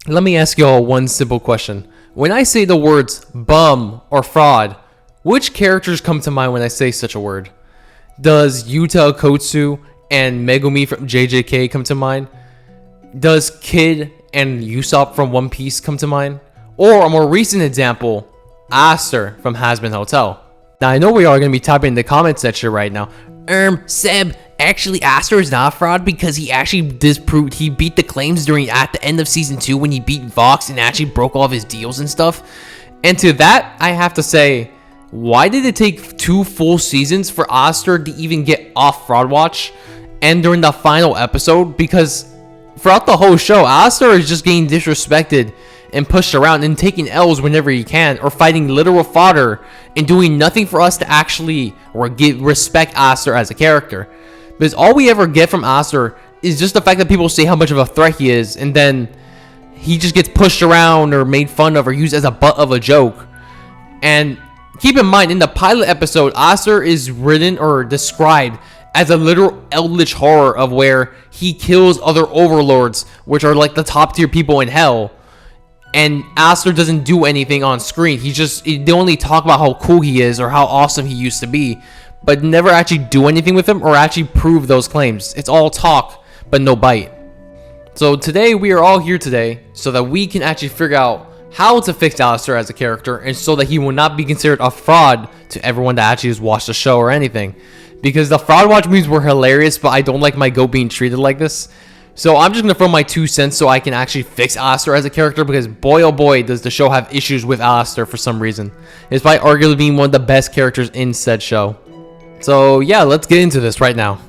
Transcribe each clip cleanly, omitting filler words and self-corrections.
Let me ask y'all one simple question. When I say the words bum or fraud, which characters come to mind when I say such a word? Does Yuta Kotsu and Megumi from JJK come to mind? Does Kid and Usopp from One Piece come to mind? Or a more recent example, Aster from Hazbin Hotel. Now I know we are going to be typing in the comment section right now. Seb, actually Aster is not a fraud because he actually disproved, he beat the claims at the end of season 2 when he beat Vox and actually broke all of his deals and stuff. And to that, I have to say, why did it take 2 full seasons for Aster to even get off Fraud Watch? And during the final episode, because throughout the whole show, Aster is just getting disrespected and pushed around and taking L's whenever he can, or fighting literal fodder and doing nothing for us to actually respect Aster as a character. Because all we ever get from Aster is just the fact that people say how much of a threat he is, and then he just gets pushed around or made fun of or used as a butt of a joke. And keep in mind, in the pilot episode, Aster is written or described as a literal eldritch horror of where he kills other overlords, which are like the top tier people in hell. And Aster doesn't do anything on screen. They only talk about how cool he is or how awesome he used to be, but never actually do anything with him or actually prove those claims. It's all talk, but no bite. So today, we are all here today so that we can actually figure out how to fix Aster as a character, and so that he will not be considered a fraud to everyone that actually has watched the show or anything. Because the Fraud Watch memes were hilarious, but I don't like my goat being treated like this. So I'm just going to throw my 2 cents so I can actually fix Aster as a character, because boy oh boy does the show have issues with Aster for some reason. Despite arguably being one of the best characters in said show. So yeah, let's get into this right now.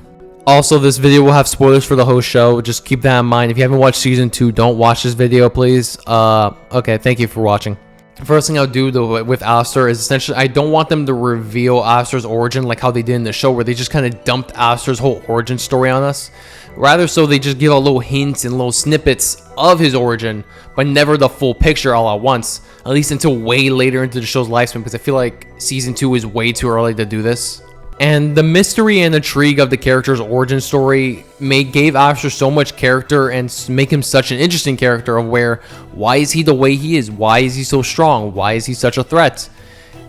Also, this video will have spoilers for the whole show. Just keep that in mind. If you haven't watched season 2, don't watch this video, please. Okay, thank you for watching. First thing I'll do though with Aster is essentially I don't want them to reveal Aster's origin like how they did in the show, where they just kind of dumped Aster's whole origin story on us. Rather so they just give a little hints and little snippets of his origin, but never the full picture all at once, at least until way later into the show's lifespan, because I feel like season 2 is way too early to do this. And the mystery and intrigue of the character's origin story gave Aster so much character and make him such an interesting character of why is he the way he is? Why is he so strong? Why is he such a threat?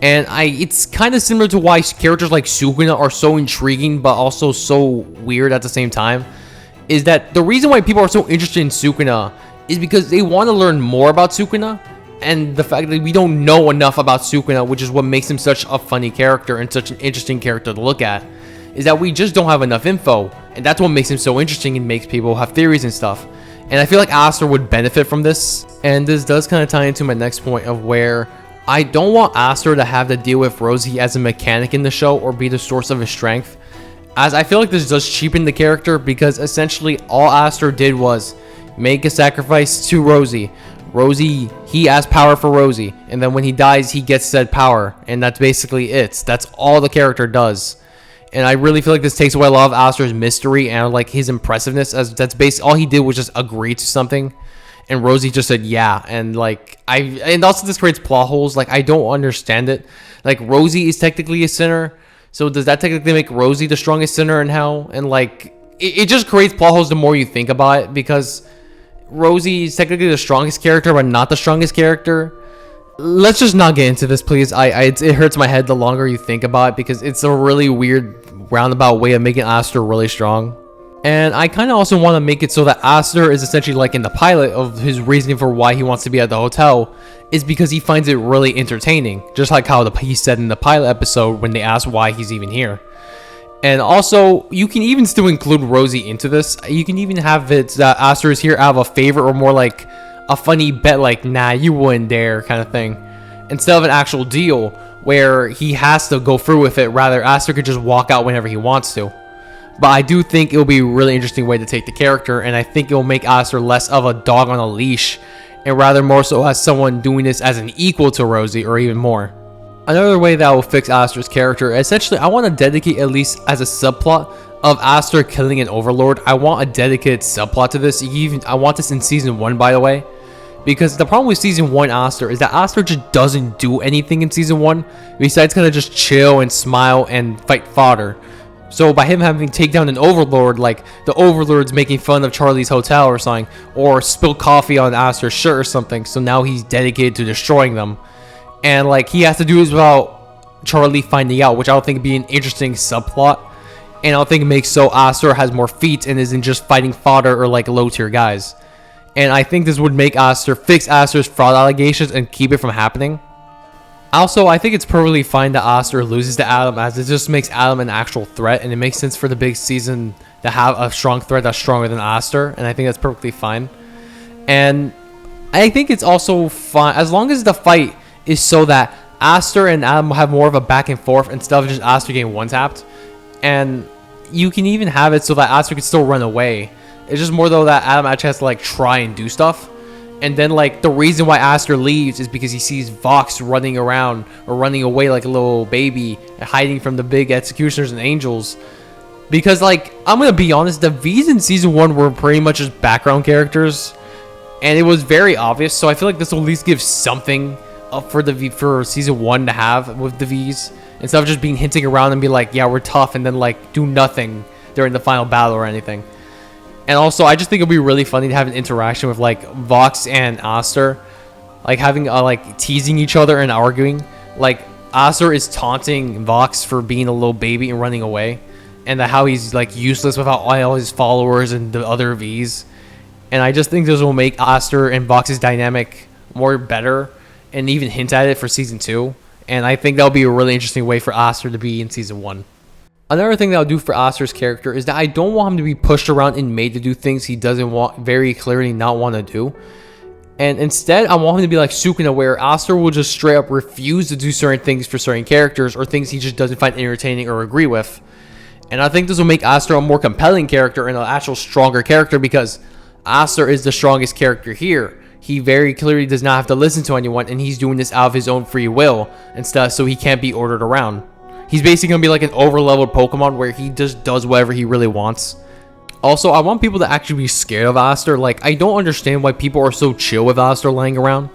And it's kind of similar to why characters like Sukuna are so intriguing but also so weird at the same time. Is that the reason why people are so interested in Sukuna is because they want to learn more about Sukuna, and the fact that we don't know enough about Sukuna, which is what makes him such a funny character and such an interesting character to look at, is that we just don't have enough info, and that's what makes him so interesting and makes people have theories and stuff. And I feel like Aster would benefit from this, and this does kind of tie into my next point of where I don't want Aster to have to deal with Rosie as a mechanic in the show or be the source of his strength, as I feel like this does cheapen the character, because essentially all Aster did was make a sacrifice to Rosie. He asked power for Rosie, and then when he dies, he gets said power, and that's basically it. That's all the character does. And I really feel like this takes away a lot of Aster's mystery and like his impressiveness, as that's basically all he did was just agree to something, and Rosie just said yeah. And and also this creates plot holes. Like, I don't understand it. Like, Rosie is technically a sinner, so does that technically make Rosie the strongest sinner in hell? And like, it just creates plot holes the more you think about it, because Rosie is technically the strongest character, but not the strongest character. Let's just not get into this, please. It hurts my head the longer you think about it, because it's a really weird roundabout way of making Aster really strong. And I kind of also want to make it so that Aster is essentially like in the pilot of his reasoning for why he wants to be at the hotel is because he finds it really entertaining, just like how he said in the pilot episode when they asked why he's even here. And also, you can even still include Rosie into this. You can even have it that Aster is here out of a favor, or more like a funny bet, like, nah, you wouldn't dare kind of thing, instead of an actual deal where he has to go through with it. Rather, Aster could just walk out whenever he wants to. But I do think it will be a really interesting way to take the character, and I think it will make Aster less of a dog on a leash, and rather more so as someone doing this as an equal to Rosie, or even more. Another way that will fix Aster's character, essentially, I want to dedicate, at least as a subplot, of Aster killing an overlord. I want a dedicated subplot to this. I want this in season 1, by the way, because the problem with season 1 Aster is that Aster just doesn't do anything in season 1 besides kind of just chill and smile and fight fodder. So by him having to take down an overlord, like the overlord's making fun of Charlie's hotel or something, or spill coffee on Aster's shirt or something, so now he's dedicated to destroying them. And like he has to do this without Charlie finding out, which I don't think would be an interesting subplot. And I don't think it makes so Aster has more feet and isn't just fighting fodder or like low tier guys. And I think this would make Aster fix Aster's fraud allegations and keep it from happening. Also, I think it's perfectly fine that Aster loses to Adam, as it just makes Adam an actual threat, and it makes sense for the big season to have a strong threat that's stronger than Aster, and I think that's perfectly fine. And I think it's also fine as long as the fight is so that Aster and Adam have more of a back and forth instead of just Aster getting one-tapped. And you can even have it so that Aster can still run away. It's just more though that Adam actually has to like try and do stuff. And then like the reason why Aster leaves is because he sees Vox running around or running away like a little baby, hiding from the big executioners and angels. Because like, I'm gonna be honest, the V's in season 1 were pretty much just background characters, and it was very obvious. So I feel like this will at least give something up for season 1 to have with the V's, instead of just being hinting around and be like, yeah, we're tough, and then like do nothing during the final battle or anything. And also, I just think it'll be really funny to have an interaction with like Vox and Aster, like having like teasing each other and arguing. Like Aster is taunting Vox for being a little baby and running away, and how he's like useless without all his followers and the other V's. And I just think this will make Aster and Vox's dynamic more better, and even hint at it for season 2. And I think that'll be a really interesting way for Aster to be in season 1. Another thing that I'll do for Aster's character is that I don't want him to be pushed around and made to do things he doesn't want, very clearly not want to do. And instead, I want him to be like Sukuna, where Aster will just straight up refuse to do certain things for certain characters, or things he just doesn't find entertaining or agree with. And I think this will make Aster a more compelling character and an actual stronger character, because Aster is the strongest character here. He very clearly does not have to listen to anyone, and he's doing this out of his own free will and stuff, so he can't be ordered around. He's basically going to be like an over-leveled Pokemon where he just does whatever he really wants. Also, I want people to actually be scared of Aster. Like, I don't understand why people are so chill with Aster lying around.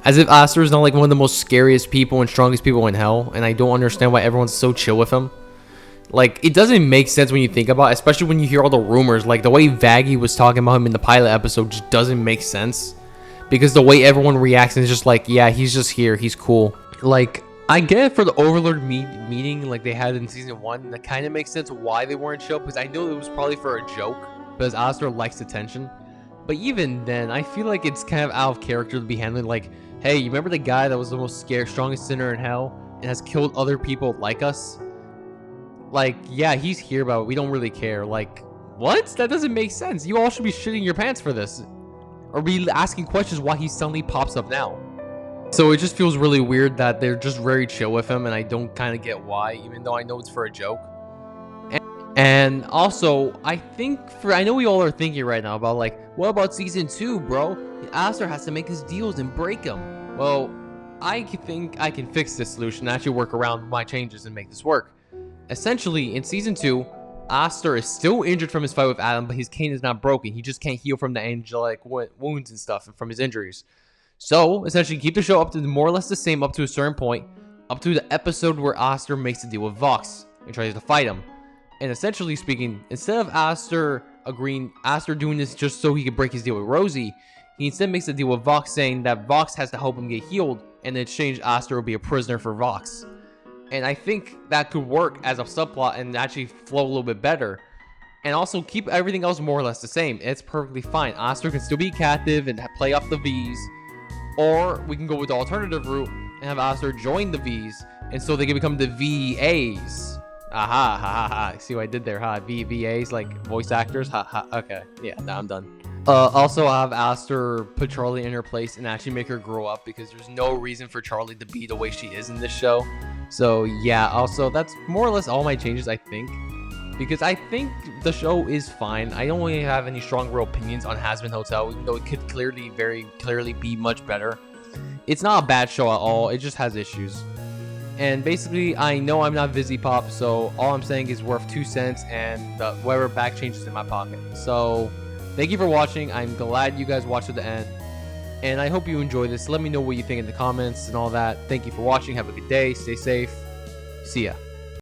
As if Aster is not like one of the most scariest people and strongest people in hell. And I don't understand why everyone's so chill with him. Like, it doesn't make sense when you think about it, especially when you hear all the rumors. Like, the way Vaggie was talking about him in the pilot episode just doesn't make sense. Because the way everyone reacts is just like, yeah, he's just here. He's cool. Like, I get it for the Overlord meeting like they had in season 1. That kind of makes sense why they weren't chill, because I know it was probably for a joke, because Aster likes attention. But even then, I feel like it's kind of out of character to be handling like, hey, you remember the guy that was the most strongest sinner in hell and has killed other people like us? Like, yeah, he's here, but we don't really care. Like, what? That doesn't make sense. You all should be shitting your pants for this, or be asking questions why he suddenly pops up now. So it just feels really weird that they're just very chill with him, and I don't kind of get why, even though I know it's for a joke. And also, I know we all are thinking right now about like, what about season 2, bro? Aster has to make his deals and break them. Well, I think I can fix this solution and actually work around my changes and make this work. Essentially, in season 2, Aster is still injured from his fight with Adam, but his cane is not broken. He just can't heal from the angelic wounds and stuff and from his injuries. So, essentially, keep the show up to more or less the same up to a certain point, up to the episode where Aster makes a deal with Vox and tries to fight him. And essentially speaking, instead of Aster doing this just so he could break his deal with Rosie, he instead makes a deal with Vox saying that Vox has to help him get healed, and in exchange, Aster will be a prisoner for Vox. And I think that could work as a subplot and actually flow a little bit better. And also keep everything else more or less the same. It's perfectly fine. Aster can still be captive and play off the V's. Or we can go with the alternative route and have Aster join the V's, and so they can become the VAs. Aha, ha ha ha. See what I did there, huh? VAs, like voice actors. Ha ha. Okay, yeah, now I'm done. Also, I have Aster put Charlie in her place and actually make her grow up, because there's no reason for Charlie to be the way she is in this show. So yeah, also that's more or less all my changes, I think. Because I think the show is fine. I don't really have any strong real opinions on Hazbin Hotel, even though it could very clearly be much better. It's not a bad show at all, it just has issues. And basically, I know I'm not VisiPop, so all I'm saying is worth 2 cents and whatever back changes in my pocket. So, thank you for watching. I'm glad you guys watched to the end. And I hope you enjoyed this. Let me know what you think in the comments and all that. Thank you for watching. Have a good day. Stay safe. See ya.